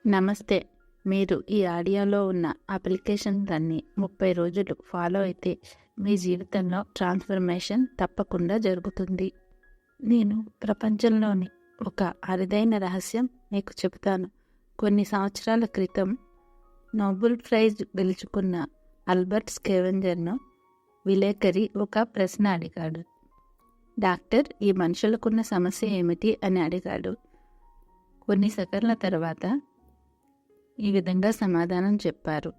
నమస్తే. మీరు ఈ ఆడియోలో ఉన్న అప్లికేషన్లన్నీ 30 రోజులు ఫాలో అయితే మీ జీవితంలో ట్రాన్స్ఫర్మేషన్ తప్పకుండా జరుగుతుంది. నేను ప్రపంచంలోని ఒక అరుదైన రహస్యం మీకు చెబుతాను. కొన్ని సంవత్సరాల క్రితం నోబెల్ ప్రైజ్ గెలుచుకున్న ఆల్బర్ట్ స్కేవెంజర్ను విలేకరి ఒక ప్రశ్న అడిగాడు. డాక్టర్, ఈ మనుషులకున్న సమస్య ఏమిటి అని అడిగాడు. కొన్ని సెకన్ల తర్వాత ఈ విధంగా సమాధానం చెప్పారు.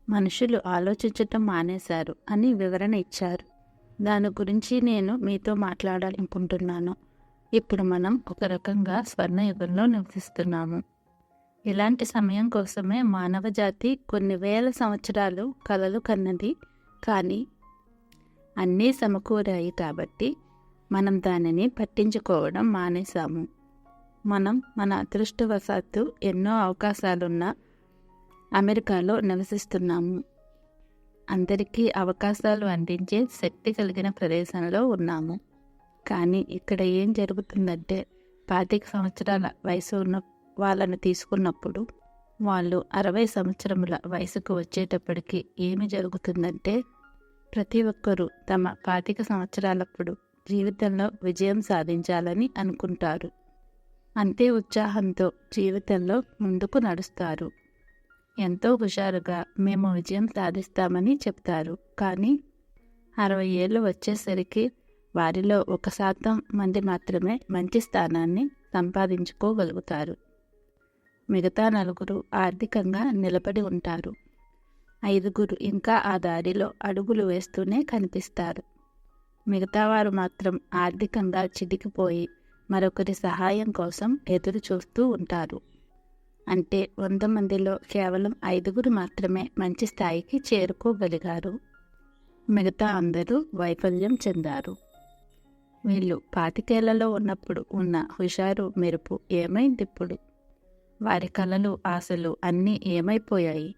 మనుషులు ఆలోచించటం మానేశారు అని వివరణ ఇచ్చారు. దాని గురించి నేను మీతో మాట్లాడాలనుకుంటున్నాను. ఇప్పుడు మనం ఒక రకంగా స్వర్ణయుగంలో నివసిస్తున్నాము. ఇలాంటి సమయం కోసమే మానవ జాతి కొన్ని వేల సంవత్సరాలు కలలు కన్నది. కానీ అన్నీ సమకూరాయి కాబట్టి మనం దానిని పట్టించుకోవడం మానేశాము. మనం మన అదృష్టవశాత్తు ఎన్నో అవకాశాలున్న అమెరికాలో నివసిస్తున్నాము. అందరికీ అవకాశాలు అందించే శక్తి కలిగిన ప్రదేశంలో ఉన్నాము. కానీ ఇక్కడ ఏం జరుగుతుందంటే 25 సంవత్సరాల వయసు ఉన్న వాళ్ళను తీసుకున్నప్పుడు వాళ్ళు 60 సంవత్సరముల వయసుకు వచ్చేటప్పటికి ఏమి జరుగుతుందంటే ప్రతి ఒక్కరూ తమ 25 సంవత్సరాలప్పుడు జీవితంలో విజయం సాధించాలని అనుకుంటారు. అంతే ఉత్సాహంతో జీవితంలో ముందుకు నడుస్తారు. ఎంతో హుషారుగా మేము విజయం సాధిస్తామని చెప్తారు. కానీ 60 ఏళ్ళు వచ్చేసరికి వారిలో 1% మంది మాత్రమే మంచి స్థానాన్ని సంపాదించుకోగలుగుతారు. మిగతా 9 ఆర్థికంగా నిలబడి ఉంటారు. 5 ఇంకా ఆ దారిలో అడుగులు వేస్తూనే కనిపిస్తారు. మిగతా వారు మాత్రం ఆర్థికంగా చితికిపోయి మరొకరి సహాయం కోసం ఎదురు చూస్తూ ఉంటారు. అంటే 100 మందిలో కేవలం 5 మాత్రమే మంచి స్థాయికి చేరుకోగలిగారు. మిగతా అందరూ వైఫల్యం చెందారు. వీళ్ళు 25 ఏళ్లలో ఉన్నప్పుడు ఉన్న హుషారు మెరుపు ఏమైంది ఇప్పుడు? వారి కలలు, ఆశలు అన్నీ ఏమైపోయాయి?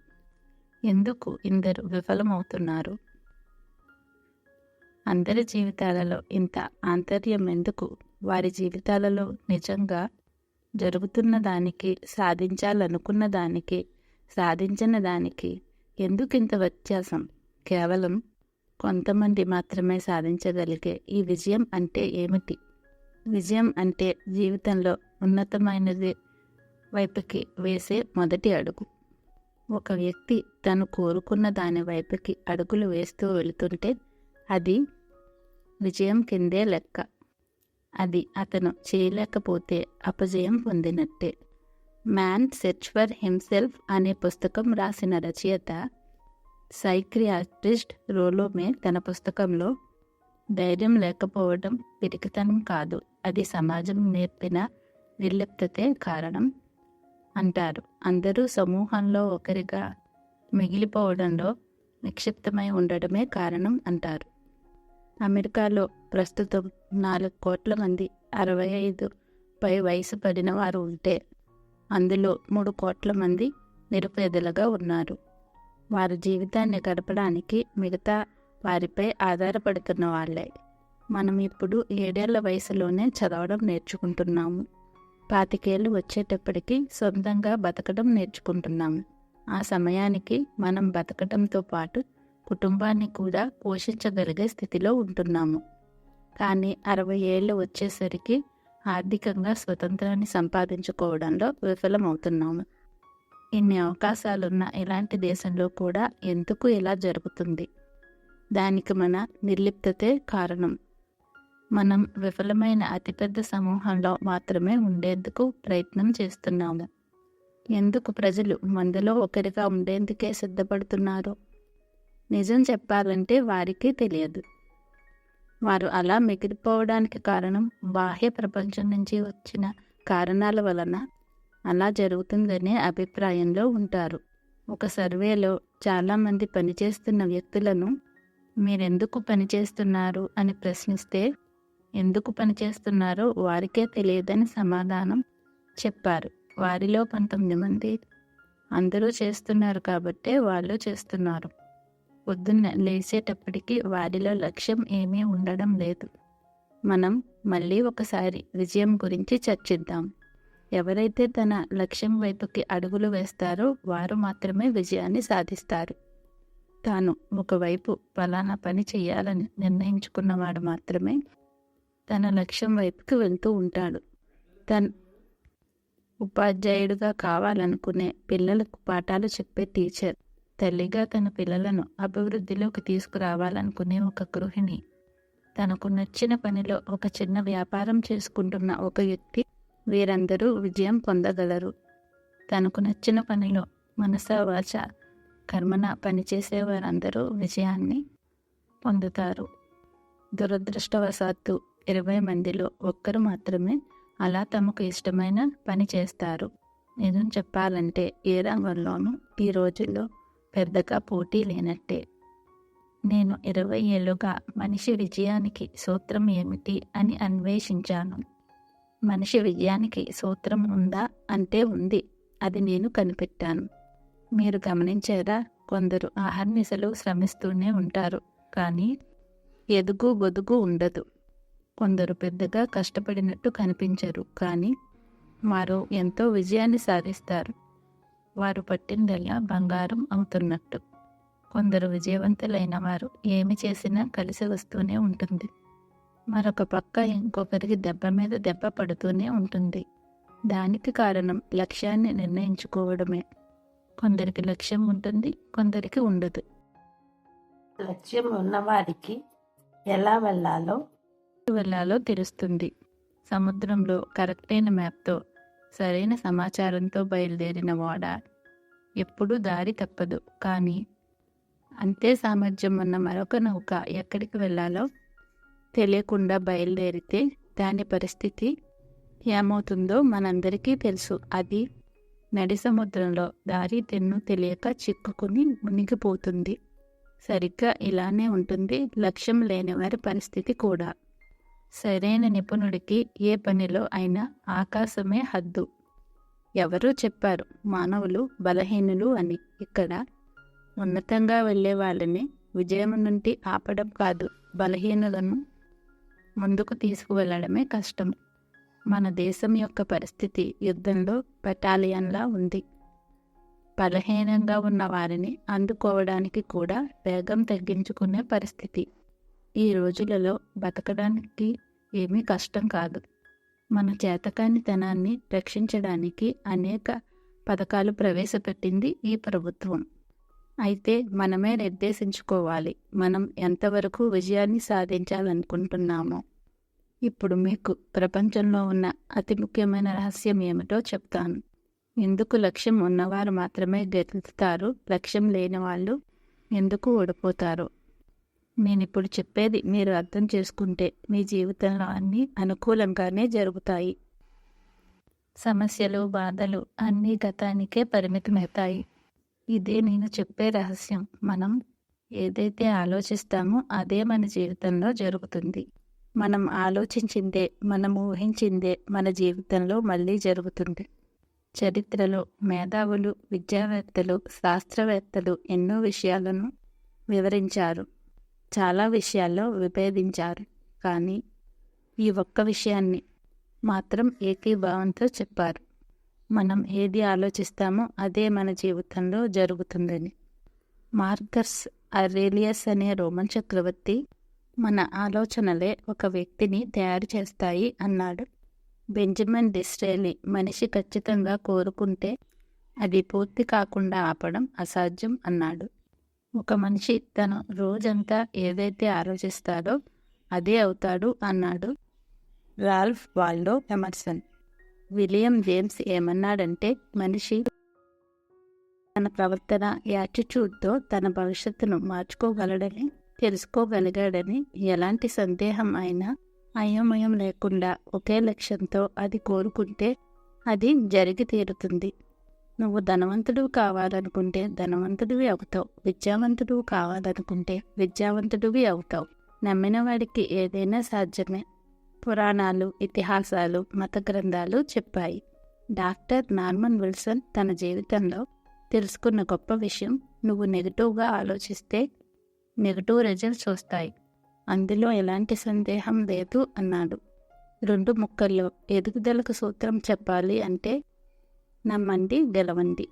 ఎందుకు ఇందరు విఫలమవుతున్నారు? అందరి జీవితాలలో ఇంత ఆంతర్యం ఎందుకు? వారి జీవితాలలో నిజంగా జరుగుతున్న దానికి, సాధించాలనుకున్న దానికి, సాధించిన దానికి ఎందుకింత వ్యత్యాసం? కేవలం కొంతమంది మాత్రమే సాధించగలిగే ఈ విజయం అంటే ఏమిటి? విజయం అంటే జీవితంలో ఉన్నతమైనది వైపుకి వేసే మొదటి అడుగు. ఒక వ్యక్తి తను కోరుకున్న దాని వైపుకి అడుగులు వేస్తూ వెళుతుంటే అది విజయం కిందే లెక్క. అది అతను చేయలేకపోతే అపజయం పొందినట్టే. మ్యాన్ సెర్చ్ ఫర్ హిమ్సెల్ఫ్ అనే పుస్తకం రాసిన రచయిత సైక్రియాట్రిస్ట్ రోలోమే తన పుస్తకంలో ధైర్యం లేకపోవడం పిరికితనం కాదు, అది సమాజం నేర్పిన నిర్లిప్తతే కారణం అంటారు. అందరూ సమూహంలో ఒకరిగా మిగిలిపోవడంలో నిక్షిప్తమై ఉండడమే కారణం అంటారు. అమెరికాలో ప్రస్తుతం 4 కోట్ల మంది 65 పై వయసు పడిన వారు ఉంటే అందులో 3 కోట్ల మంది నిరుపేదలుగా ఉన్నారు. వారి జీవితాన్ని గడపడానికి మిగతా వారిపై ఆధారపడుతున్న వాళ్ళే. మనం ఇప్పుడు 7 ఏళ్ల వయసులోనే చదవడం నేర్చుకుంటున్నాము. 25 ఏళ్ళు వచ్చేటప్పటికి సొంతంగా బతకడం నేర్చుకుంటున్నాము. ఆ సమయానికి మనం బతకడంతో పాటు కుటుంబాన్ని కూడా పోషించగలిగే స్థితిలో ఉంటున్నాము. కానీ 60 ఏళ్ళు వచ్చేసరికి ఆర్థికంగా స్వతంత్రాన్ని సంపాదించుకోవడంలో విఫలమవుతున్నాము. ఇన్ని అవకాశాలున్న ఇలాంటి దేశంలో కూడా ఎందుకు ఇలా జరుగుతుంది? దానికి మన నిర్లిప్తతే కారణం. మనం విఫలమైన అతిపెద్ద సమూహంలో మాత్రమే ఉండేందుకు ప్రయత్నం చేస్తున్నాము. ఎందుకు ప్రజలు మందిలో ఒకరిగా ఉండేందుకే సిద్ధపడుతున్నారు? నిజం చెప్పాలంటే వారికి తెలియదు. వారు అలా మిగిలిపోవడానికి కారణం బాహ్య ప్రపంచం నుంచి వచ్చిన కారణాల వలన అలా జరుగుతుందనే అభిప్రాయంలో ఉంటారు. ఒక సర్వేలో చాలామంది పనిచేస్తున్న వ్యక్తులను మీరెందుకు పనిచేస్తున్నారు అని ప్రశ్నిస్తే ఎందుకు పనిచేస్తున్నారో వారికే తెలియదని సమాధానం చెప్పారు. వారిలో 19 మంది అందరూ చేస్తున్నారు కాబట్టే వాళ్ళు చేస్తున్నారు. పొద్దున్న లేచేటప్పటికి వారిలో లక్ష్యం ఏమీ ఉండడం లేదు. మనం మళ్ళీ ఒకసారి విజయం గురించి చర్చిద్దాం. ఎవరైతే తన లక్ష్యం వైపుకి అడుగులు వేస్తారో వారు మాత్రమే విజయాన్ని సాధిస్తారు. తాను ఒకవైపు ఫలానా పని చేయాలని నిర్ణయించుకున్నవాడు మాత్రమే తన లక్ష్యం వైపుకి వెళ్తూ ఉంటాడు. ఉపాధ్యాయుడిగా కావాలనుకునే పిల్లలకు పాఠాలు చెప్పే టీచర్, తల్లిగా తన పిల్లలను అభివృద్ధిలోకి తీసుకురావాలనుకునే ఒక గృహిణి, తనకు నచ్చిన పనిలో ఒక చిన్న వ్యాపారం చేసుకుంటున్న ఒక వ్యక్తి, వీరందరూ విజయం పొందగలరు. తనకు నచ్చిన పనిలో మనస వాచ కర్మన పనిచేసే వారందరూ విజయాన్ని పొందుతారు. దురదృష్టవశాత్తు 20 మందిలో ఒక్కరు మాత్రమే అలా తమకు ఇష్టమైన పని చేస్తారు. నిజం చెప్పాలంటే ఏ రంగంలోనూ ఈ రోజుల్లో పెద్దగా పోటీ లేనట్టే. నేను 20 ఏళ్ళుగా మనిషి విజయానికి సూత్రం ఏమిటి అని అన్వేషించాను. మనిషి విజయానికి సూత్రం ఉందా అంటే ఉంది. అది నేను కనిపెట్టాను. మీరు గమనించారా? కొందరు అహర్నిశలు శ్రమిస్తూనే ఉంటారు, కానీ ఎదుగు బొదుగు ఉండదు. కొందరు పెద్దగా కష్టపడినట్టు కనిపించరు, కానీ వారు ఎంతో విజయాన్ని సాధిస్తారు. వారు పట్టిందల్లా బంగారం అవుతున్నట్టు. కొందరు విజయవంతులైన వారు ఏమి చేసినా కలిసి వస్తూనే ఉంటుంది. మరొక పక్క ఇంకొకరికి దెబ్బ మీద దెబ్బ పడుతూనే ఉంటుంది. దానికి కారణం లక్ష్యాన్ని నిర్ణయించుకోవడమే. కొందరికి లక్ష్యం ఉంటుంది, కొందరికి ఉండదు. లక్ష్యం ఉన్నవారికి ఎలా వెళ్ళాలో తెలుస్తుంది. సముద్రంలో కరెక్టైన మ్యాప్తో, సరైన సమాచారంతో బయలుదేరిన ఓడ ఎప్పుడూ దారి తప్పదు. కానీ అంతే సామర్థ్యం ఉన్న మరొక నౌక ఎక్కడికి వెళ్ళాలో తెలియకుండా బయలుదేరితే దాని పరిస్థితి ఏమవుతుందో మనందరికీ తెలుసు. అది నడి సముద్రంలో దారి తెన్ను తెలియక చిక్కుకుని మునిగిపోతుంది. సరిగ్గా ఇలానే ఉంటుంది లక్ష్యం లేని వారి పరిస్థితి కూడా. సరైన నిపుణుడికి ఏ పనిలో అయినా ఆకాశమే హద్దు. ఎవరూ చెప్పారు మానవులు బలహీనులు అని. ఇక్కడ ఉన్నతంగా వెళ్ళే వాళ్ళని విజయం నుండి ఆపడం కాదు, బలహీనులను ముందుకు తీసుకువెళ్ళడమే కష్టం. మన దేశం యొక్క పరిస్థితి యుద్ధంలో బెటాలియన్లా ఉంది. బలహీనంగా ఉన్న వారిని అందుకోవడానికి కూడా వేగం తగ్గించుకునే పరిస్థితి. ఈ రోజులలో బతకడానికి ఏమీ కష్టం కాదు. మన చేతకానితనాన్ని రక్షించడానికి అనేక పథకాలు ప్రవేశపెట్టింది ఈ ప్రభుత్వం. అయితే మనమే నిర్దేశించుకోవాలి మనం ఎంతవరకు విజయాన్ని సాధించాలనుకుంటున్నామో. ఇప్పుడు మీకు ప్రపంచంలో ఉన్న అతి ముఖ్యమైన రహస్యం ఏమిటో చెప్తాను. ఎందుకు లక్ష్యం ఉన్నవారు మాత్రమే గెలుస్తారు, లక్ష్యం లేని వాళ్ళు ఎందుకు ఓడిపోతారు? నేనిప్పుడు చెప్పేది మీరు అర్థం చేసుకుంటే మీ జీవితంలో అన్నీ అనుకూలంగానే జరుగుతాయి. సమస్యలు, బాధలు అన్నీ గతానికే పరిమితమవుతాయి. ఇదే నేను చెప్పే రహస్యం. మనం ఏదైతే ఆలోచిస్తామో అదే మన జీవితంలో జరుగుతుంది. మనం ఆలోచించిందే, మనం ఊహించిందే మన జీవితంలో మళ్ళీ జరుగుతుంది. చరిత్రలో మేధావులు, విద్యావేత్తలు, శాస్త్రవేత్తలు ఎన్నో విషయాలను వివరించారు, చాలా విషయాల్లో విభేదించారు. కానీ ఈ ఒక్క విషయాన్ని మాత్రం ఏకీభావంతో చెప్పారు. మనం ఏది ఆలోచిస్తామో అదే మన జీవితంలో జరుగుతుందని. మార్కస్ అరేలియస్ అనే రోమన్ చక్రవర్తి మన ఆలోచనలే ఒక వ్యక్తిని తయారు చేస్తాయి అన్నాడు. బెంజమిన్ డిస్రేలి మనిషి ఖచ్చితంగా కోరుకుంటే అది పూర్తి కాకుండా ఆపడం అసాధ్యం అన్నాడు. ఒక మనిషి తను రోజంతా ఏదైతే ఆలోచిస్తాడో అదే అవుతాడు అన్నాడు Ralph Waldo Emerson. William James ఏమన్నాడంటే, మనిషి తన ప్రవర్తన, యాటిట్యూడ్తో తన భవిష్యత్తును మార్చుకోగలడని తెలుసుకోగలిగాడని. ఎలాంటి సందేహం అయినా అయోమయం లేకుండా ఒకే లక్ష్యంతో అది కోరుకుంటే అది జరిగి తీరుతుంది. నువ్వు ధనవంతుడు కావాలనుకుంటే ధనవంతుడివి అవుతావు, విద్యావంతుడు కావాలనుకుంటే విద్యావంతుడివి అవుతావు. నమ్మిన వాడికి ఏదైనా సాధ్యమే. పురాణాలు, ఇతిహాసాలు, మత గ్రంథాలు చెప్పాయి. డాక్టర్ నార్మన్ విల్సన్ తన జీవితంలో తెలుసుకున్న గొప్ప విషయం, నువ్వు నెగిటివ్గా ఆలోచిస్తే నెగిటివ్ రిజల్ట్స్ వస్తాయి, అందులో ఎలాంటి సందేహం లేదు అన్నాడు. 2 ముక్కల్లో ఎదుగుదలకు సూత్రం చెప్పాలి అంటే నమ్మండి, గెలవండి.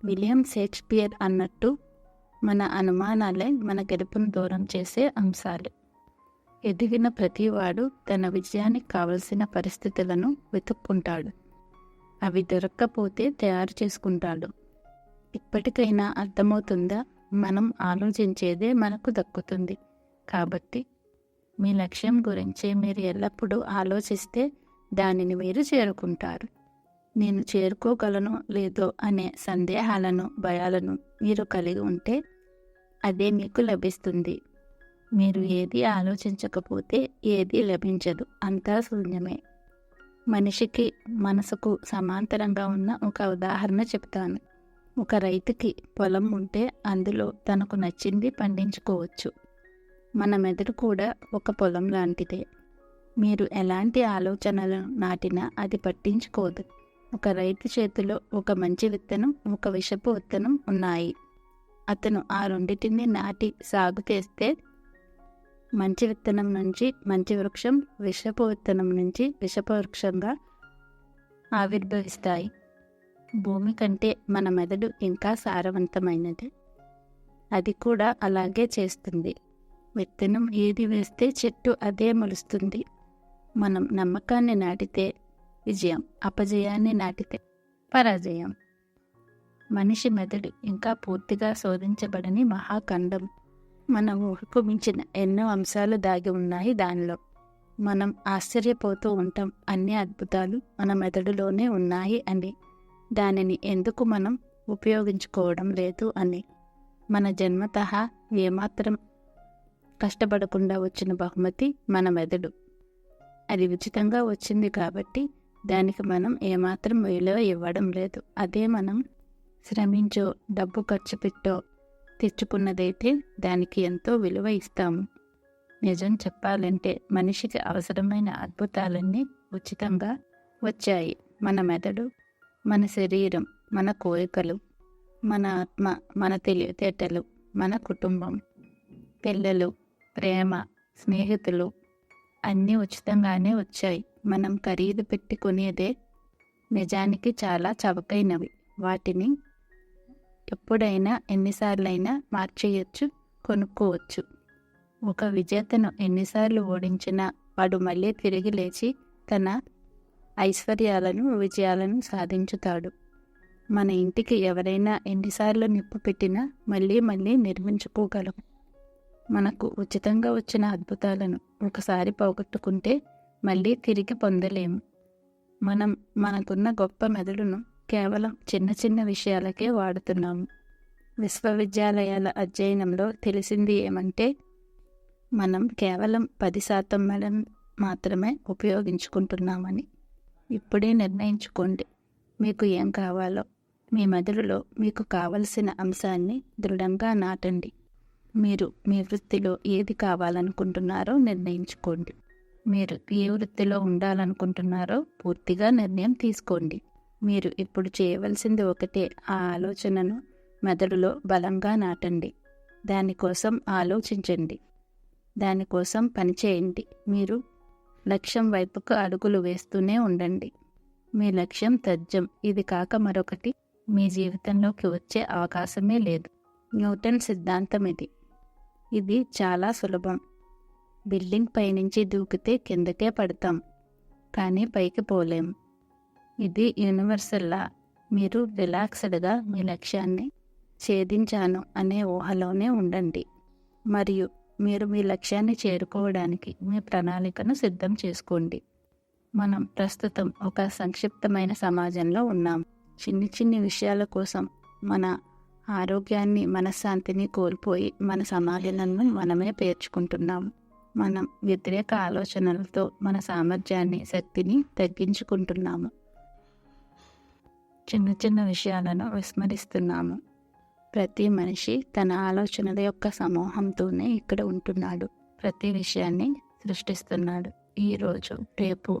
విలియం షేక్స్పియర్ అన్నట్టు మన అనుమానాలే మన గెలుపును దూరం చేసే అంశాలు. ఎదిగిన ప్రతివాడు తన విజయానికి కావలసిన పరిస్థితులను వెతుక్కుంటాడు. అవి దొరక్కపోతే తయారు చేసుకుంటాడు. ఇప్పటికైనా అర్థమవుతుందా? మనం ఆలోచించేదే మనకు దక్కుతుంది. కాబట్టి మీ లక్ష్యం గురించి మీరు ఎల్లప్పుడూ ఆలోచిస్తే దానిని మీరు చేరుకుంటారు. నేను చేరుకోగలను లేదో అనే సందేహాలను, భయాలను మీరు కలిగి ఉంటే అదే మీకు లభిస్తుంది. మీరు ఏది ఆలోచించకపోతే ఏది లభించదు. అంతా శూన్యమే. మనిషికి మనసుకు సమాంతరంగా ఉన్న ఒక ఉదాహరణ చెప్తాను. ఒక రైతుకి పొలం ఉంటే అందులో తనకు నచ్చింది పండించుకోవచ్చు. మన మెదడు కూడా ఒక పొలం లాంటిదే. మీరు ఎలాంటి ఆలోచనలను నాటినా అది పట్టించుకోదు. ఒక రైతు చేతిలో ఒక మంచి విత్తనం, ఒక విషపు విత్తనం ఉన్నాయి. అతను ఆ రెండింటిని నాటి సాగు చేస్తే మంచి విత్తనం నుంచి మంచి వృక్షం, విషపు విత్తనం నుంచి విషపు వృక్షంగా ఆవిర్భవిస్తాయి. భూమి కంటే మన మెదడు ఇంకా సారవంతమైనది. అది కూడా అలాగే చేస్తుంది. విత్తనం ఏది వేస్తే చెట్టు అదే మొలుస్తుంది. మనం నమ్మకాన్ని నాటితే విజయం, అపజయాన్ని నాటితే పరాజయం. మనిషి మెదడు ఇంకా పూర్తిగా శోధించబడని మహాఖండం. మన ఊహకు మించిన ఎన్నో అంశాలు దాగి ఉన్నాయి దానిలో. మనం ఆశ్చర్యపోతూ ఉంటాం అన్ని అద్భుతాలు మన మెదడులోనే ఉన్నాయి అని. దానిని ఎందుకు మనం ఉపయోగించుకోవడం లేదు అని. మన జన్మతః ఏమాత్రం కష్టపడకుండా వచ్చిన బహుమతి మన మెదడు. అది ఉచితంగా వచ్చింది కాబట్టి దానికి మనం ఏమాత్రం విలువ ఇవ్వడం లేదు. అదే మనం శ్రమించో, డబ్బు ఖర్చు పెట్టో తెచ్చుకున్నదైతే దానికి ఎంతో విలువ ఇస్తాము. నిజం చెప్పాలంటే మనిషికి అవసరమైన అద్భుతాలన్నీ ఉచితంగా వచ్చాయి. మన మెదడు, మన శరీరం, మన కోరికలు, మన ఆత్మ, మన తెలివితేటలు, మన కుటుంబం, పిల్లలు, ప్రేమ, స్నేహితులు అన్నీ ఉచితంగానే వచ్చాయి. మనం ఖరీదు పెట్టుకునేదే నిజానికి చాలా చవకైనవి. వాటిని ఎప్పుడైనా ఎన్నిసార్లైనా మార్చేయచ్చు, కొనుక్కోవచ్చు. ఒక విజేతను ఎన్నిసార్లు ఓడించినా వాడు మళ్ళీ తిరిగి లేచి తన ఐశ్వర్యాలను, విజయాలను సాధించుతాడు. మన ఇంటికి ఎవరైనా ఎన్నిసార్లు నిప్పు పెట్టినా మళ్ళీ మళ్ళీ నిర్మించుకోగలం. మనకు ఉచితంగా వచ్చిన అద్భుతాలను ఒకసారి పోగొట్టుకుంటే మళ్ళీ తిరిగి పొందలేము. మనం మనకున్న గొప్ప మెదడును కేవలం చిన్న చిన్న విషయాలకే వాడుతున్నాము. విశ్వవిద్యాలయాల అధ్యయనంలో తెలిసింది ఏమంటే మనం కేవలం 10% మెదడును మాత్రమే ఉపయోగించుకుంటున్నామని. ఇప్పుడే నిర్ణయించుకోండి మీకు ఏం కావాలో. మీ మెదడులో మీకు కావలసిన అంశాన్ని దృఢంగా నాటండి. మీరు మీ వృత్తిలో ఏది కావాలనుకుంటున్నారో నిర్ణయించుకోండి. మీరు ఏ వృత్తిలో ఉండాలనుకుంటున్నారో పూర్తిగా నిర్ణయం తీసుకోండి. మీరు ఇప్పుడు చేయవలసింది ఒకటే, ఆ ఆలోచనను మెదడులో బలంగా నాటండి. దానికోసం ఆలోచించండి, దానికోసం పనిచేయండి. మీరు లక్ష్యం వైపుకు అడుగులు వేస్తూనే ఉండండి. మీ లక్ష్యం తథ్యం. ఇది కాక మరొకటి మీ జీవితంలోకి వచ్చే అవకాశమే లేదు. న్యూటన్ సిద్ధాంతం ఇది. ఇది చాలా సులభం. బిల్డింగ్ పైనుంచి దూకితే కిందకే పడతాం, కానీ పైకి పోలేం. ఇది యూనివర్సల్లా. మీరు రిలాక్స్డ్గా మీ లక్ష్యాన్ని ఛేదించాను అనే ఊహలోనే ఉండండి. మరియు మీరు మీ లక్ష్యాన్ని చేరుకోవడానికి మీ ప్రణాళికను సిద్ధం చేసుకోండి. మనం ప్రస్తుతం ఒక సంక్షిప్తమైన సమాజంలో ఉన్నాం. చిన్ని చిన్ని విషయాల కోసం మన ఆరోగ్యాన్ని, మనశ్శాంతిని కోల్పోయి మన సమాజాలను మనమే పేర్చుకుంటున్నాము. మనం వ్యతిరేక ఆలోచనలతో మన సామర్థ్యాన్ని, శక్తిని తగ్గించుకుంటున్నాము. చిన్న చిన్న విషయాలను విస్మరిస్తున్నాము. ప్రతి మనిషి తన ఆలోచనల యొక్క సమూహంతోనే ఇక్కడ ఉంటున్నాడు. ప్రతి విషయాన్ని సృష్టిస్తున్నాడు. ఈరోజు, రేపు,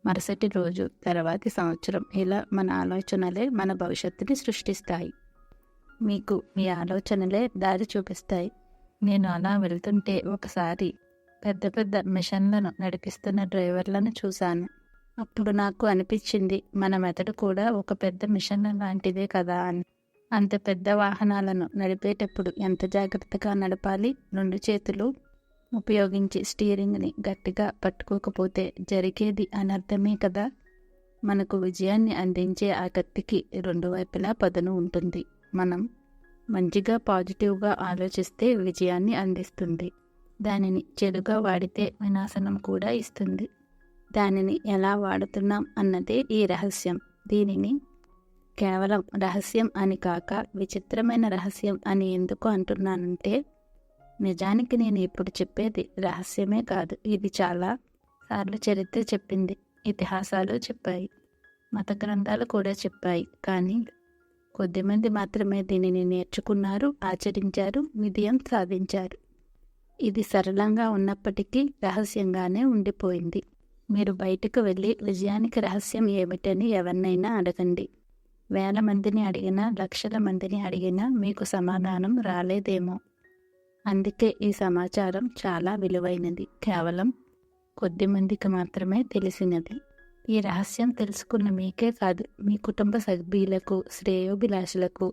మరుసటి రోజు, తర్వాతి సంవత్సరం, ఇలా మన ఆలోచనలే మన భవిష్యత్తుని సృష్టిస్తాయి. మీకు మీ ఆలోచనలే దారి చూపిస్తాయి. నేను అలా వెళ్తుంటే ఒకసారి పెద్ద పెద్ద మిషన్లను నడిపిస్తున్న డ్రైవర్లను చూశాను. అప్పుడు నాకు అనిపించింది, మన మెదడు కూడా ఒక పెద్ద మిషన్ లాంటిదే కదా అని. అంత పెద్ద వాహనాలను నడిపేటప్పుడు ఎంత జాగ్రత్తగా నడపాలి. 2 చేతులు ఉపయోగించి స్టీరింగ్ని గట్టిగా పట్టుకోకపోతే జరిగేది అనర్థమే కదా. మనకు విజయాన్ని అందించే ఆ కత్తికి 2 వైపులా పదును ఉంటుంది. మనం మంచిగా పాజిటివ్గా ఆలోచిస్తే విజయాన్ని అందిస్తుంది. దానిని చెడుగా వాడితే వినాశనం కూడా ఇస్తుంది. దానిని ఎలా వాడుతున్నాం అన్నదే ఈ రహస్యం. దీనిని కేవలం రహస్యం అని కాక విచిత్రమైన రహస్యం అని ఎందుకు అంటున్నానంటే, నిజానికి నేను ఇప్పుడు చెప్పేది రహస్యమే కాదు. ఇది చాలా సార్లు చరిత్ర చెప్పింది, ఇతిహాసాలు చెప్పాయి, మత గ్రంథాలు కూడా చెప్పాయి. కానీ కొద్దిమంది మాత్రమే దీనిని నేర్చుకున్నారు, ఆచరించారు, విజయం సాధించారు. ఇది సరళంగా ఉన్నప్పటికీ రహస్యంగానే ఉండిపోయింది. మీరు బయటకు వెళ్ళి విజయానికి రహస్యం ఏమిటని ఎవరినైనా అడగండి. 1000 మందిని అడిగినా, లక్షల మందిని అడిగినా మీకు సమాధానం రాలేదేమో. అందుకే ఈ సమాచారం చాలా విలువైనది, కేవలం కొద్ది మందికి మాత్రమే తెలిసినది. ఈ రహస్యం తెలుసుకున్న మీకే కాదు, మీ కుటుంబ సభ్యులకు, శ్రేయోభిలాషులకు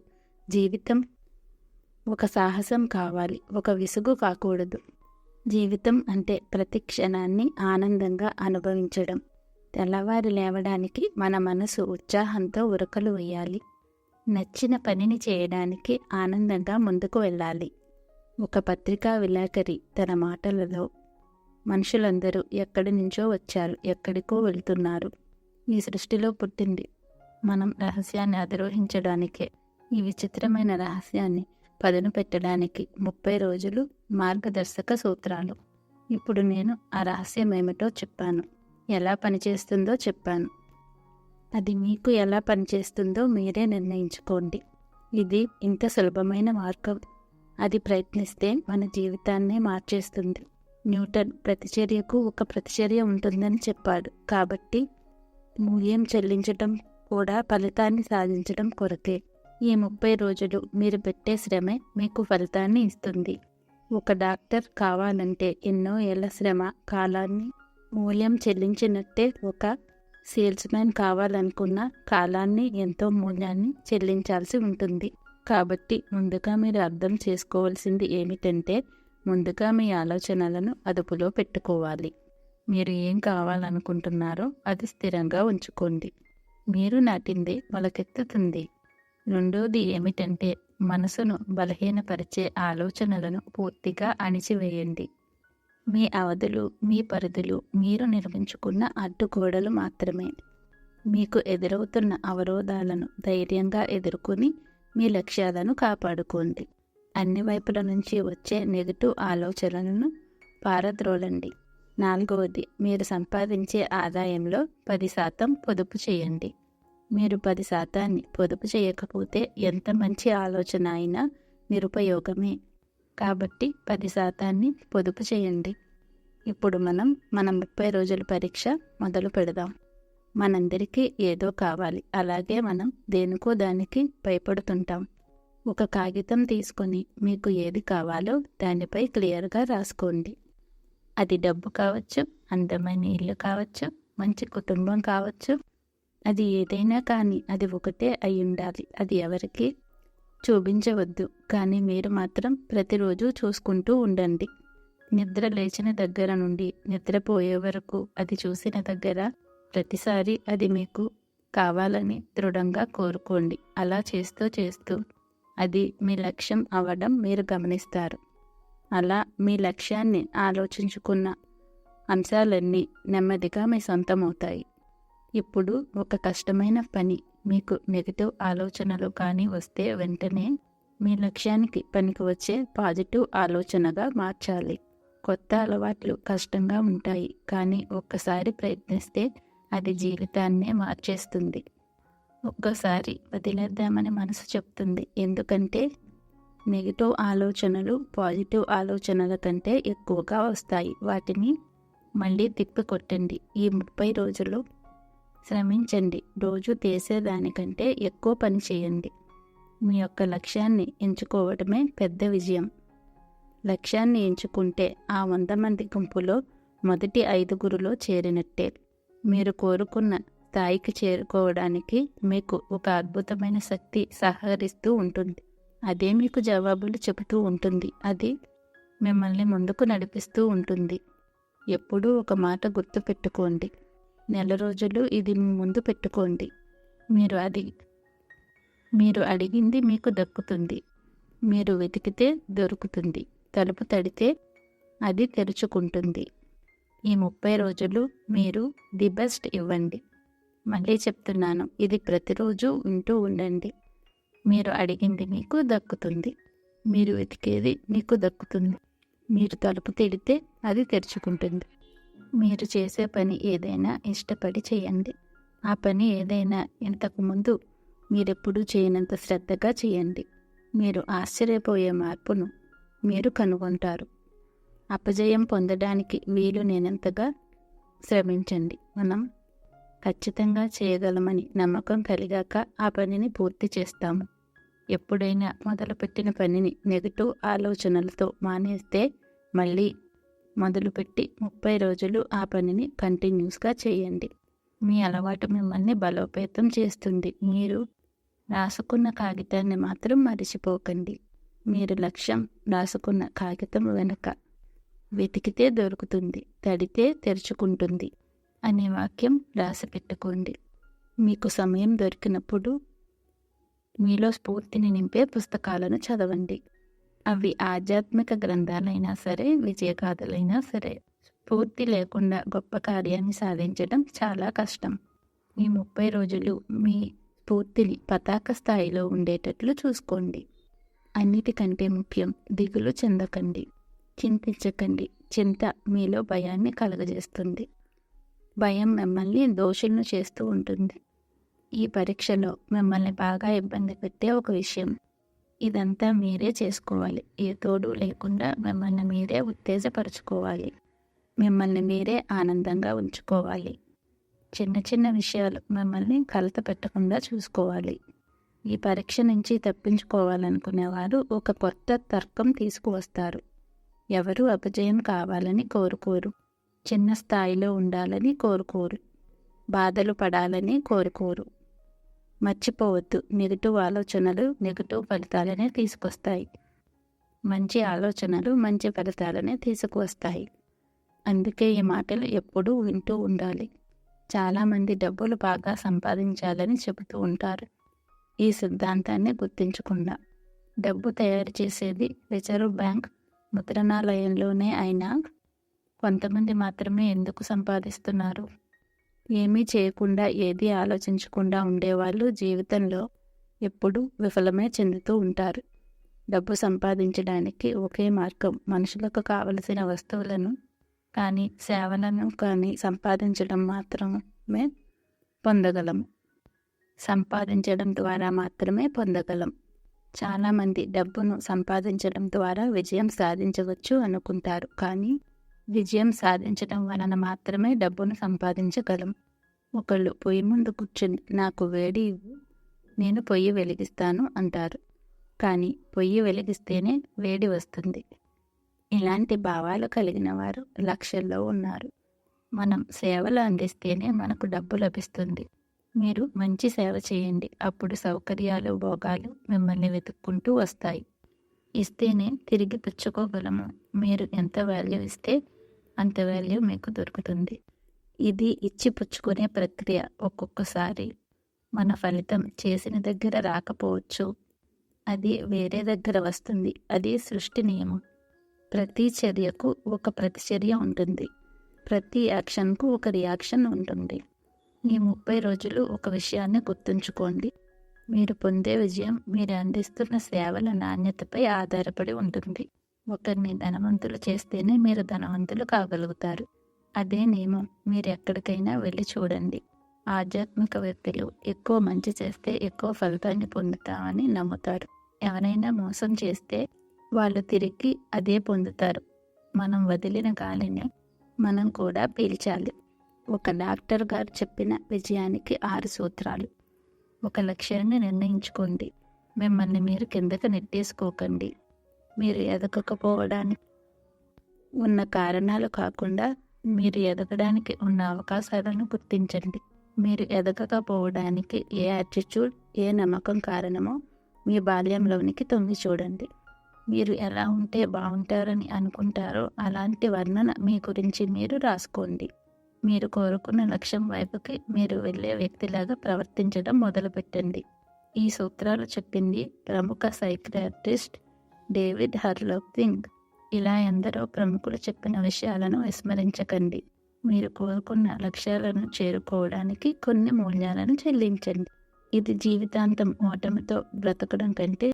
జీవితం ఒక సాహసం కావాలి, ఒక విసుగు కాకూడదు. జీవితం అంటే ప్రతి క్షణాన్ని ఆనందంగా అనుభవించడం. తెల్లవారి లేవడానికి మన మనసు ఉత్సాహంతో ఉరకలు వేయాలి. నచ్చిన పనిని చేయడానికి ఆనందంగా ముందుకు వెళ్ళాలి. ఒక పత్రికా విలేకరి తన మాటలలో, మనుషులందరూ ఎక్కడి నుంచో వచ్చారు, ఎక్కడికో వెళ్తున్నారు. ఈ సృష్టిలో పుట్టింది మనం రహస్యాన్ని అధిరోహించడానికే. ఈ విచిత్రమైన రహస్యాన్ని పదును పెట్టడానికి 30 రోజులు మార్గదర్శక సూత్రాలు. ఇప్పుడు నేను ఆ రహస్యం ఏమిటో చెప్పాను, ఎలా పనిచేస్తుందో చెప్పాను. అది మీకు ఎలా పనిచేస్తుందో మీరే నిర్ణయించుకోండి. ఇది ఇంత సులభమైన మార్గం. అది ప్రయత్నిస్తే మన జీవితాన్నే మార్చేస్తుంది. న్యూటన్ ప్రతిచర్యకు ఒక ప్రతిచర్య ఉంటుందని చెప్పాడు. కాబట్టి మూల్యం చెల్లించటం కూడా ఫలితాన్ని సాధించడం కొరకే. ఈ 30 రోజులు మీరు పెట్టే శ్రమే మీకు ఫలితాన్ని ఇస్తుంది. ఒక డాక్టర్ కావాలంటే ఎన్నో ఏళ్ల శ్రమ, కాలాన్ని మూల్యం చెల్లించినట్టే ఒక సేల్స్ మ్యాన్ కావాలనుకున్న కాలాన్ని, ఎంతో మూల్యాన్ని చెల్లించాల్సి ఉంటుంది. కాబట్టి ముందుగా మీరు అర్థం చేసుకోవాల్సింది ఏమిటంటే, ముందుగా మీ ఆలోచనలను అదుపులో పెట్టుకోవాలి. మీరు ఏం కావాలనుకుంటున్నారో అది స్థిరంగా ఉంచుకోండి. మీరు నాటింది మొలకెత్తుతుంది. రెండోది ఏమిటంటే, మనసును బలహీనపరిచే ఆలోచనలను పూర్తిగా అణిచివేయండి. మీ అవధులు, మీ పరిధులు మీరు నిర్మించుకున్న అడ్డుగోడలు మాత్రమే. మీకు ఎదురవుతున్న అవరోధాలను ధైర్యంగా ఎదుర్కొని మీ లక్ష్యాలను కాపాడుకోండి. అన్ని వైపుల నుంచి వచ్చే నెగటివ్ ఆలోచనలను పారద్రోలండి. 4వది, మీరు సంపాదించే ఆదాయంలో 10% పొదుపు చేయండి. మీరు 10% పొదుపు చేయకపోతే ఎంత మంచి ఆలోచన అయినా నిరుపయోగమే. కాబట్టి 10% పొదుపు చేయండి. ఇప్పుడు మన 30 రోజుల పరీక్ష మొదలు పెడదాం. మనందరికీ ఏదో కావాలి, అలాగే మనం దేనికో దానికి భయపడుతుంటాం. ఒక కాగితం తీసుకొని మీకు ఏది కావాలో దానిపై క్లియర్గా రాసుకోండి. అది డబ్బు కావచ్చు, అందమైన ఇల్లు కావచ్చు, మంచి కుటుంబం కావచ్చు, అది ఏదైనా కానీ అది ఒకటే అయి ఉండాలి. అది ఎవరికి చూపించవద్దు, కానీ మీరు మాత్రం ప్రతిరోజు చూసుకుంటూ ఉండండి. నిద్ర లేచిన దగ్గర నుండి నిద్రపోయే వరకు అది చూసిన దగ్గర ప్రతిసారి అది మీకు కావాలని దృఢంగా కోరుకోండి. అలా చేస్తూ చేస్తూ అది మీ లక్ష్యం అవ్వడం మీరు గమనిస్తారు. అలా మీ లక్ష్యాన్ని ఆలోచించుకున్న అంశాలన్నీ నెమ్మదిగా మీ సొంతమవుతాయి. ఇప్పుడు ఒక కష్టమైన పని, మీకు నెగటివ్ ఆలోచనలు కానీ వస్తే వెంటనే మీ లక్ష్యానికి పనికి వచ్చే పాజిటివ్ ఆలోచనగా మార్చాలి. కొత్త అలవాట్లు కష్టంగా ఉంటాయి, కానీ ఒక్కసారి ప్రయత్నిస్తే అది జీవితాన్నే మార్చేస్తుంది. ఒక్కసారి వదిలేద్దామని మనసు చెప్తుంది. ఎందుకంటే నెగిటివ్ ఆలోచనలు పాజిటివ్ ఆలోచనల కంటే ఎక్కువగా వస్తాయి. వాటిని మళ్ళీ తిప్పి కొట్టండి. ఈ 30 రోజులు శ్రమించండి. రోజు చేసేదానికంటే ఎక్కువ పని చేయండి. మీ యొక్క లక్ష్యాన్ని ఎంచుకోవడమే పెద్ద విజయం. లక్ష్యాన్ని ఎంచుకుంటే ఆ 100 మంది గుంపులో మొదటి 5గురిలో చేరినట్టే. మీరు కోరుకున్న స్థాయికి చేరుకోవడానికి మీకు ఒక అద్భుతమైన శక్తి సహకరిస్తూ ఉంటుంది. అదే మీకు జవాబులు చెబుతూ ఉంటుంది. అది మిమ్మల్ని ముందుకు నడిపిస్తూ ఉంటుంది. ఎప్పుడూ ఒక మాట గుర్తుపెట్టుకోండి. నెల రోజులు ఇది మీ ముందు పెట్టుకోండి. మీరు అడిగింది మీకు దక్కుతుంది. మీరు వెతికితే దొరుకుతుంది. తలుపు తడితే అది తెరుచుకుంటుంది. ఈ 30 రోజులు మీరు ది బెస్ట్ ఇవ్వండి. మళ్ళీ చెప్తున్నాను, ఇది ప్రతిరోజు వింటూ ఉండండి. మీరు అడిగింది మీకు దక్కుతుంది. మీరు వెతికేది మీకు దక్కుతుంది. మీరు తలుపు తెడితే అది తెరుచుకుంటుంది. మీరు చేసే పని ఏదైనా ఇష్టపడి చేయండి. ఆ పని ఏదైనా ఇంతకుముందు మీరెప్పుడూ చేయనంత శ్రద్ధగా చేయండి. మీరు ఆశ్చర్యపోయే మార్పును మీరు కనుగొంటారు. అపజయం పొందడానికి వీలు లేనంతగా శ్రమించండి. మనం ఖచ్చితంగా చేయగలమని నమ్మకం కలిగాక ఆ పనిని పూర్తి చేస్తాము. ఎప్పుడైనా మొదలుపెట్టిన పనిని నెగటివ్ ఆలోచనలతో మానేస్తే మళ్ళీ మొదలుపెట్టి 30 రోజులు ఆ పనిని కంటిన్యూస్గా చేయండి. మీ అలవాటు మిమ్మల్ని బలోపేతం చేస్తుంది. మీరు రాసుకున్న కాగితాన్ని మాత్రం మరిచిపోకండి. మీరు లక్ష్యం రాసుకున్న కాగితం వెనుక వెతికితే దొరుకుతుంది, తడితే తెరుచుకుంటుంది అనే వాక్యం రాసి పెట్టుకోండి. మీకు సమయం దొరికినప్పుడు మీలో స్ఫూర్తిని నింపే పుస్తకాలను చదవండి. అవి ఆధ్యాత్మిక గ్రంథాలైనా సరే, విజయగాథలైనా సరే. స్ఫూర్తి లేకుండా గొప్ప కార్యాన్ని సాధించడం చాలా కష్టం. ఈ 30 రోజులు మీ స్ఫూర్తిని పతాక స్థాయిలో ఉండేటట్లు చూసుకోండి. అన్నిటికంటే ముఖ్యం, దిగులు చెందకండి, చింతించకండి. చింత మీలో భయాన్ని కలుగజేస్తుంది. భయం మిమ్మల్ని దోషులను చేస్తూ ఉంటుంది. ఈ పరీక్షలో మిమ్మల్ని బాగా ఇబ్బంది పెట్టే ఒక విషయం. ఇదంతా మీరే చేసుకోవాలి. ఏ తోడు లేకుండా మిమ్మల్ని మీరే ఉత్తేజపరచుకోవాలి. మిమ్మల్ని మీరే ఆనందంగా ఉంచుకోవాలి. చిన్న చిన్న విషయాలు మిమ్మల్ని కలత పెట్టకుండా చూసుకోవాలి. ఈ పరీక్ష నుంచి తప్పించుకోవాలనుకునేవారు ఒక కొత్త తర్కం తీసుకువస్తారు. ఎవరు అపజయం కావాలని కోరుకోరు. చిన్న స్థాయిలో ఉండాలని కోరుకోరు. బాధలు పడాలని కోరుకోరు. మర్చిపోవద్దు, నెగిటివ్ ఆలోచనలు నెగిటివ్ ఫలితాలనే తీసుకొస్తాయి. మంచి ఆలోచనలు మంచి ఫలితాలనే తీసుకువస్తాయి. అందుకే ఈ మాటలు ఎప్పుడూ వింటూ ఉండాలి. చాలామంది డబ్బులు బాగా సంపాదించాలని చెబుతూ ఉంటారు. ఈ సిద్ధాంతాన్ని గుర్తించకుండా డబ్బు తయారు చేసేది రిజర్వ్ బ్యాంక్ ముద్రణాలయంలోనే అయినా కొంతమంది మాత్రమే ఎందుకు సంపాదిస్తున్నారు? ఏమీ చేయకుండా, ఏదీ ఆలోచించకుండా ఉండేవాళ్ళు జీవితంలో ఎప్పుడూ విఫలమే చెందుతూ ఉంటారు. డబ్బు సంపాదించడానికి ఒకే మార్గం, మనుషులకు కావలసిన వస్తువులను కానీ సేవలను కానీ సంపాదించడం మాత్రమే పొందగలము. సంపాదించడం ద్వారా మాత్రమే పొందగలం. చాలామంది డబ్బును సంపాదించడం ద్వారా విజయం సాధించవచ్చు అనుకుంటారు. కానీ విజయం సాధించడం వలన మాత్రమే డబ్బును సంపాదించగలం. ఒకళ్ళు పొయ్యి ముందు కూర్చుని నాకు వేడి ఇవ్వు, నేను పొయ్యి వెలిగిస్తాను అంటారు. కానీ పొయ్యి వెలిగిస్తేనే వేడి వస్తుంది. ఇలాంటి భావాలు కలిగిన వారు లక్షల్లో ఉన్నారు. మనం సేవలు అందిస్తేనే మనకు డబ్బు లభిస్తుంది. మీరు మంచి సేవ చేయండి. అప్పుడు సౌకర్యాలు, భోగాలు మిమ్మల్ని వెతుక్కుంటూ వస్తాయి. ఇస్తేనే తిరిగి పుచ్చుకోగలము. మీరు ఎంత వాల్యూ ఇస్తే అంత వాల్యూ మీకు దొరుకుతుంది. ఇది ఇచ్చి పుచ్చుకునే ప్రక్రియ. ఒక్కొక్కసారి మన ఫలితం చేసిన దగ్గర రాకపోవచ్చు, అది వేరే దగ్గర వస్తుంది. అది సృష్టి నియమం. ప్రతి చర్యకు ఒక ప్రతిచర్య ఉంటుంది. ప్రతి యాక్షన్కు ఒక రియాక్షన్ ఉంటుంది. ఈ 30 రోజులు ఒక విషయాన్ని గుర్తుంచుకోండి. మీరు పొందే విజయం మీరు అందిస్తున్న సేవల నాణ్యతపై ఆధారపడి ఉంటుంది. ఒకరిని ధనవంతులు చేస్తేనే మీరు ధనవంతులు కాగలుగుతారు. అదే నియమం. మీరు ఎక్కడికైనా వెళ్ళి చూడండి. ఆధ్యాత్మికవేత్తలు ఎక్కువ మంచి చేస్తే ఎక్కువ ఫలితాన్ని పొందుతామని నమ్ముతారు. ఎవరైనా మోసం చేస్తే వాళ్ళు తిరిగి అదే పొందుతారు. మనం వదిలిన గాలిని మనం కూడా పీల్చాలి. ఒక డాక్టర్ గారు చెప్పిన విజయానికి 6 సూత్రాలు. ఒక లక్ష్యాన్ని నిర్ణయించుకోండి. మిమ్మల్ని మీరు కిందకు నెట్టేసుకోకండి. మీరు ఎదగకపోవడానికి ఉన్న కారణాలు కాకుండా మీరు ఎదగడానికి ఉన్న అవకాశాలను గుర్తించండి. మీరు ఎదగకపోవడానికి ఏ యాటిట్యూడ్, ఏ నమ్మకం కారణమో మీ బాల్యంలోనికి తొంగి చూడండి. మీరు ఎలా ఉంటే బాగుంటారని అనుకుంటారో అలాంటి వర్ణన మీ గురించి మీరు రాసుకోండి. మీరు కోరుకున్న లక్ష్యం వైపుకి మీరు వెళ్ళే వ్యక్తిలాగా ప్రవర్తించడం మొదలుపెట్టండి. ఈ సూత్రాలు చెప్పింది ప్రముఖ సైకియాట్రిస్ట్ డేవిడ్ హర్లోవింగ్. ఇలా ఎందరో ప్రముఖులు చెప్పిన విషయాలను విస్మరించకండి. మీరు కోరుకున్న లక్ష్యాలను చేరుకోవడానికి కొన్ని మూల్యాలను చెల్లించండి. ఇది జీవితాంతం ఓటమితో బ్రతకడం కంటే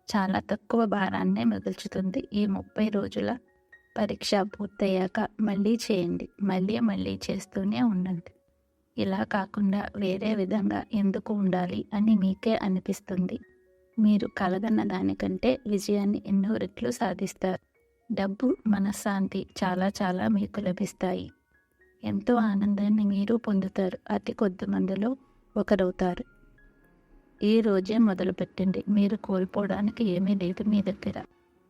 చాలా తక్కువ భారాన్నే మిగుల్చుతుంది. ఈ 30 రోజుల పరీక్ష పూర్తయ్యాక మళ్ళీ చేయండి. మళ్ళీ చేస్తూనే ఉండండి. ఇలా కాకుండా వేరే విధంగా ఎందుకు ఉండాలి అని మీకే అనిపిస్తుంది. మీరు కలగన్న దానికంటే విజయాన్ని ఎన్నో రెట్లు సాధిస్తారు. డబ్బు, మనశ్శాంతి చాలా మీకు లభిస్తాయి. ఎంతో ఆనందాన్ని మీరు పొందుతారు. అతి కొద్ది మందిలో ఒకరవుతారు. ఈ రోజే మొదలుపెట్టండి. మీరు కోల్పోవడానికి ఏమీ లేదు మీ దగ్గర.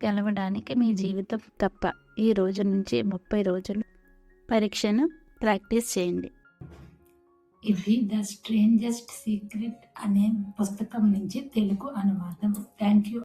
గెలవడానికి మీ జీవితం తప్ప. ఈ రోజు నుంచి 30 రోజులు పరీక్షను ప్రాక్టీస్ చేయండి. ఇది ద స్ట్రేంజెస్ట్ సీక్రెట్ అనే పుస్తకం నుంచి తెలుగు అనువాదం. Thank you.